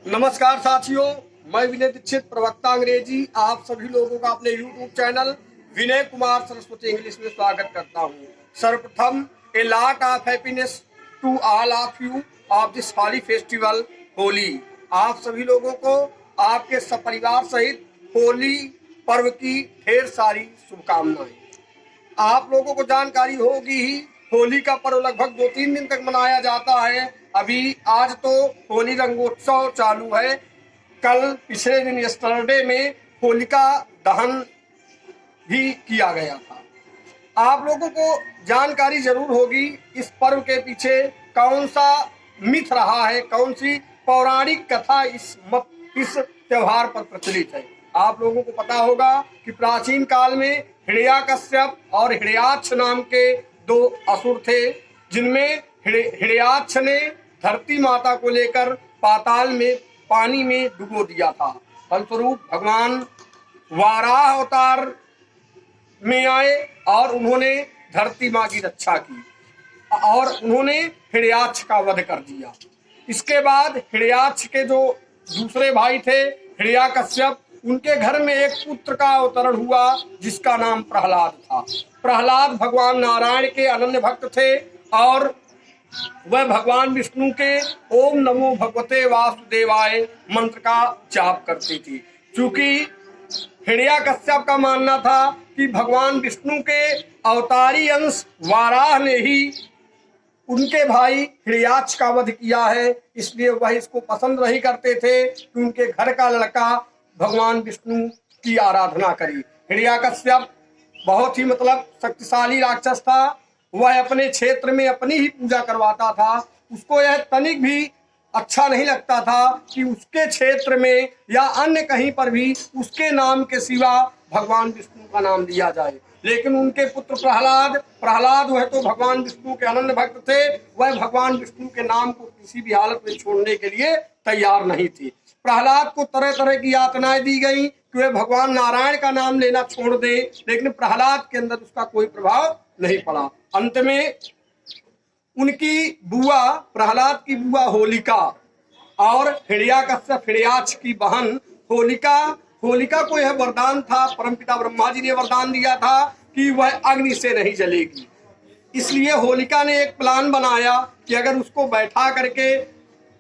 नमस्कार साथियों, मैं विनय दीक्षित, प्रवक्ता अंग्रेजी, आप सभी लोगों का अपने YouTube channel Vinay Kumar Saraswati English में स्वागत करता हूँ। सर्वप्रथम a lot of happiness to all of you of this holy festival Holi. आप सभी लोगों को आपके सपरिवार सहित होली पर्व की ढेर सारी शुभकामनाएं। आप लोगों को जानकारी होगी ही, होली का पर्व लगभग 2-3 दिन तक मनाया जाता है। अभी आज तो होली रंगोत्सव चालू है। कल पिछले दिन यस्टरडे में होलिका दहन भी किया गया था। आप लोगों को जानकारी जरूर होगी इस पर्व के पीछे कौन सा मिथ रहा है, कौन सी पौराणिक कथा इस त्योहार पर प्रचलित है। आप लोगों को पता होगा कि प्राचीन काल में हिरण्यकश्यप और हिरण्याक्ष नाम के 2 असुर थे, जिनमें हिरण्याक्ष ने धरती माता को लेकर पाताल में पानी में डुबो दिया था। फलस्वरूप भगवान वाराह अवतार में आए और उन्होंने धरती माँ की रक्षा की और उन्होंने हिरण्याक्ष का वध कर दिया। इसके बाद हिरण्याक्ष के जो दूसरे भाई थे हिरण्यकश्यप, उनके घर में एक पुत्र का अवतरण हुआ जिसका नाम प्रहलाद था। प्रहलाद भगवान नारायण के अनन्य भक्त थे और वह भगवान विष्णु के ओम नमो भगवते वासुदेवाय मंत्र का जाप करती थी। चूंकि हिरण्यकश्यप का मानना था कि भगवान विष्णु के अवतारी अंश वाराह ने ही उनके भाई हिरण्याक्ष का वध किया है, इसलिए वह इसको पसंद नहीं करते थे कि उनके घर का लड़का भगवान विष्णु की आराधना करी। हिरण्यकश्यप बहुत ही शक्तिशाली राक्षस था। वह अपने क्षेत्र में अपनी ही पूजा करवाता था। उसको यह तनिक भी अच्छा नहीं लगता था कि उसके क्षेत्र में या अन्य कहीं पर भी उसके नाम के सिवा भगवान विष्णु का नाम लिया जाए। लेकिन उनके पुत्र प्रहलाद वह तो भगवान विष्णु के अनन्य भक्त थे, वह भगवान विष्णु के नाम को किसी भी हालत में छोड़ने के लिए तैयार नहीं थे। प्रहलाद को तरह तरह की यातनाएं दी गई कि वह भगवान नारायण का नाम लेना छोड़ दे, लेकिन प्रहलाद के अंदर उसका कोई प्रभाव नहीं पड़ा। अंत में उनकी बुआ, प्रहलाद की बुआ होलिका और हिरण्यकश्यप हिरण्याक्ष की बहन होलिका को यह वरदान था, परमपिता ब्रह्मा जी ने वरदान दिया था कि वह अग्नि से नहीं जलेगी। इसलिए होलिका ने एक प्लान बनाया कि अगर उसको बैठा करके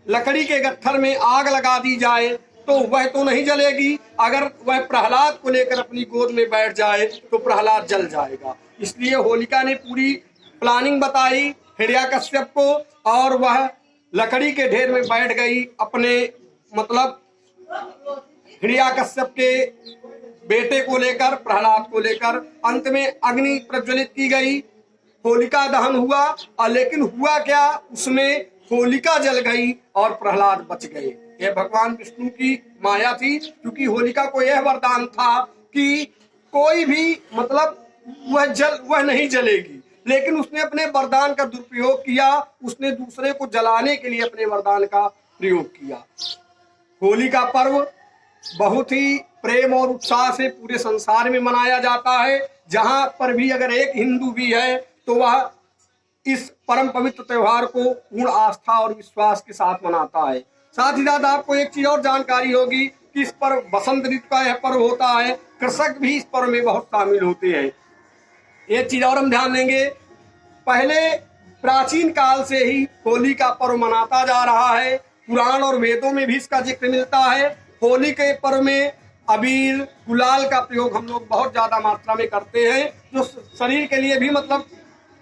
लकड़ी के गट्ठर में आग लगा दी जाए तो वह तो नहीं जलेगी, अगर वह प्रहलाद को लेकर अपनी गोद में बैठ जाए तो प्रहलाद जल जाएगा। इसलिए होलिका ने पूरी प्लानिंग बताई हिरण्यकश्यप को और वह लकड़ी के ढेर में बैठ गई अपने हिरण्यकश्यप के बेटे को लेकर, प्रहलाद को लेकर। अंत में अग्नि प्रज्वलित की गई, होलिका दहन हुआ और लेकिन हुआ क्या, उसमें होलिका जल गई और प्रहलाद बच गए। यह भगवान विष्णु की माया थी, क्योंकि होलिका को यह वरदान था कि कोई भी वह नहीं जलेगी, लेकिन उसने अपने वरदान का दुरुपयोग किया। उसने दूसरे को जलाने के लिए अपने वरदान का प्रयोग किया। होली का पर्व बहुत ही प्रेम और उत्साह से पूरे संसार में मनाया जाता है। जहां पर भी अगर एक हिंदू भी है तो वह इस परम पवित्र त्योहार को पूर्ण आस्था और विश्वास के साथ मनाता है। साथ ही साथ आपको एक चीज और जानकारी होगी कि इस पर बसंत ऋतु का यह पर्व होता है। कृषक भी इस पर्व में बहुत शामिल होते हैं। एक चीज और हम ध्यान देंगे, पहले प्राचीन काल से ही होली का पर्व मनाता जा रहा है। पुराण और वेदों में भी इसका जिक्र मिलता है। होली के पर्व में अबीर गुलाल का प्रयोग हम लोग बहुत ज्यादा मात्रा में करते हैं, जो शरीर के लिए भी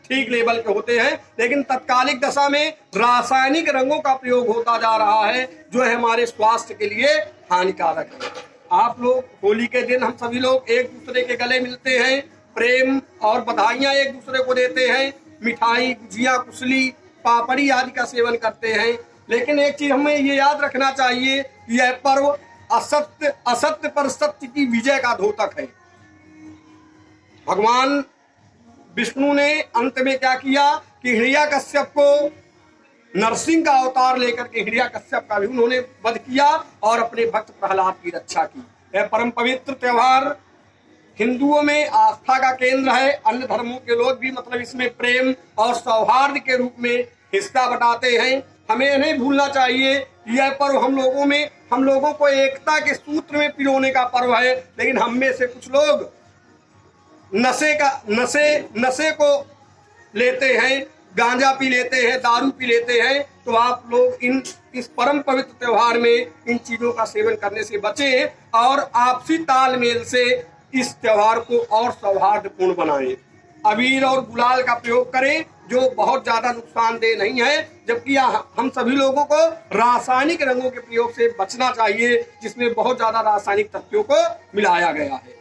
ठीक लेवल के होते हैं। लेकिन तत्कालिक दशा में रासायनिक रंगों का प्रयोग होता जा रहा है, जो है हमारे स्वास्थ्य के लिए हानिकारक है। आप लोग होली के दिन हम सभी लोग एक दूसरे के गले मिलते हैं, प्रेम और बधाइयां एक दूसरे को देते हैं, मिठाई, गुजिया, कुसली, पापड़ी आदि का सेवन करते हैं। लेकिन एक चीज हमें ये याद रखना चाहिए कि यह पर्व असत्य पर सत्य की विजय का द्योतक है। भगवान विष्णु ने अंत में क्या किया कि हिरण्यकश्यप को नरसिंह का अवतार लेकर के हिरण्यकश्यप का भी उन्होंने वध किया और अपने भक्त प्रहलाद की रक्षा की। यह परम पवित्र त्योहार हिंदुओं में आस्था का केंद्र है। अन्य धर्मों के लोग भी इसमें प्रेम और सौहार्द के रूप में हिस्सा बटाते हैं। हमें नहीं भूलना चाहिए यह पर्व हम लोगों को एकता के सूत्र में पिरोने का पर्व है। लेकिन हम में से कुछ लोग नशे को लेते हैं, गांजा पी लेते हैं, दारू पी लेते हैं। तो आप लोग इस परम पवित्र त्योहार में इन चीजों का सेवन करने से बचें और आपसी तालमेल से इस त्योहार को और सौहार्दपूर्ण बनाएं। अबीर और गुलाल का प्रयोग करें जो बहुत ज्यादा नुकसानदेह नहीं है, जबकि हम सभी लोगों को रासायनिक रंगों के प्रयोग से बचना चाहिए जिसमें बहुत ज्यादा रासायनिक तत्वों को मिलाया गया है।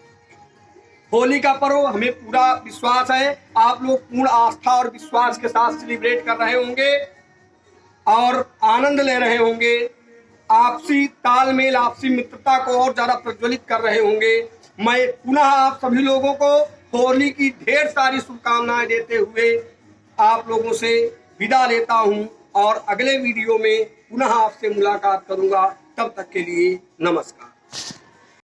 होली का पर्व हमें पूरा विश्वास है आप लोग पूर्ण आस्था और विश्वास के साथ सेलिब्रेट कर रहे होंगे और आनंद ले रहे होंगे। आपसी तालमेल, आपसी मित्रता को और ज्यादा प्रज्वलित कर रहे होंगे। मैं पुनः आप सभी लोगों को होली की ढेर सारी शुभकामनाएं देते हुए आप लोगों से विदा लेता हूं और अगले वीडियो में पुनः आपसे मुलाकात करूंगा। तब तक के लिए नमस्कार।